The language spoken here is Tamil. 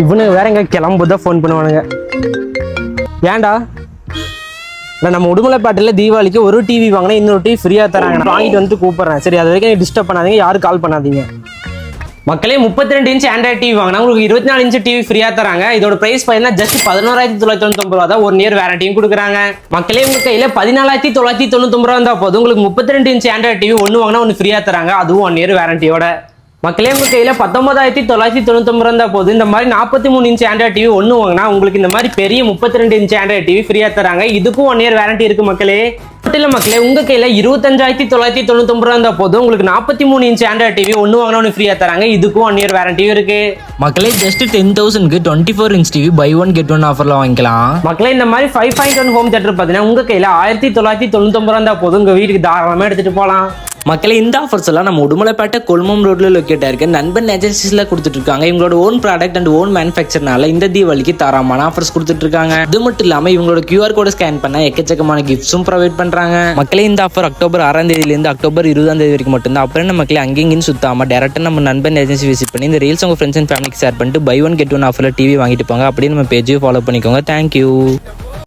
இவனுக்கு வேற எங்க கிளம்புதான் ஃபோன் பண்ணுவானுங்க. ஏன்டா இல்லை நம்ம உடுமலைப்பேட்டையில் தீபாவளிக்கு ஒரு டிவி வாங்கினா இன்னொரு டிவி ஃப்ரீயாக தராங்க. நான் வாங்கிட்டு வந்துட்டு கூப்பிட்றேன். சரி, அது வரைக்கும் டிஸ்டர்ப் பண்ணாதீங்க, யாரும் கால் பண்ணாதீங்க. மக்களே 32 இன்ச் ஆண்ட்ராய்ட் டிவி வாங்கினா உங்களுக்கு 24 இன்ச் டிவி ஃப்ரீயாக தராங்க. இதோட பிரைஸ் பார்த்தீங்கன்னா ஜஸ்ட் 11,999 ரூபா தான். 1 இயர் வேரண்டியும் கொடுக்குறாங்க. மக்களே உங்கள் கையில் 14,999 ரூபா இருந்தால் போதும் உங்களுக்கு 32 இன்ச் ஆண்ட்ராய்ட் டிவி ஒன்று வாங்கினா ஒன்று ஃப்ரீயாக தராங்க, அதுவும் 1 இயர் வேரண்டியோட. மக்களே உங்கள் கையில் 19,999 ரூபா இருந்தால் போதும் இந்த மாதிரி 43 இன்ச் ஆண்ட்ராய்ட் டிவி ஒன்று வாங்கினா உங்களுக்கு இந்த மாதிரி பெரிய 32 இன்ச் ஆண்ட்ராய்ட் டிவி ஃப்ரீயாக தராங்க. இதுக்கும் 1 இயர் வேரண்டி இருக்கு மக்களே. மட்டும் இல்லை மக்களே, உங்கள் கையில் 25,999 ரூபா இருந்தால் போதும் உங்களுக்கு 43 இன்ச் ஆண்ட்ராய்ட் டிவி ஒன்று வாங்கினா ஒன்று ஃப்ரீயாக தராங்க. இதுக்கும் 1 இயர் வேரண்டியும் இருக்கு மக்களே. ஜஸ்ட் 10,000க்கு 24 inch TV buy one get one ஆஃபர்ல வாங்கிக்கலாம். மக்களே இந்த மாதிரி 5.1 ஹோம் தியேட்டர் பார்த்தீங்கன்னா உங்கள் கையில் 1,999 ரூபா இருந்தால் போதும் உங்கள் வீட்டுக்கு தாராளமாக எடுத்துகிட்டு போகலாம். மக்களே இந்த ஆஃபர்ஸ் எல்லாம் நம்ம உடுமலைப்பேட்டை கொல்மம் ரோட்ல லொக்கேட் ஆயிருக்கு நண்பன் ஏஜென்சிஸ்ல கொடுத்துட்டு இருக்காங்க. இவங்களோட ஓன் ப்ராடக்ட் அண்ட் ஓன் மேனுஃபேக்சர்னால இந்த தீபாவளிக்கு தரமான ஆஃபர்ஸ் கொடுத்துட்டு இருக்காங்க. இது மட்டும் இல்லாம இவங்களோட QR கோட ஸ்கேன் பண்ண எக்கச்சக்கமான கிஃப்ட்ஸும் ப்ரொவைட் பண்றாங்க. மக்களே இந்த ஆஃபர் அக்டோபர் 6ஆம் தேதியிலிருந்து அக்டோபர் 20ஆம் தேதி வரைக்கும் மட்டும்தான். அப்புறம் நம்ம மக்களே அங்கேயும் சுத்தாம டேரக்டா நம்ம நண்பன் ஏஜென்சி விசிட் பண்ணி இந்த ரீல்ஸ் உங்க ஃப்ரெண்ட்ஸ் அண்ட் ஃபேமிலிக்கு ஷேர் பண்ணிட்டு பை ஒன் கெட் ஒன் ஆஃபர்ல டிவி வாங்கிட்டு போங்க. அப்படியே நம்ம பேஜையும் ஃபாலோ பண்ணிக்கோங்க. தேங்க்யூ.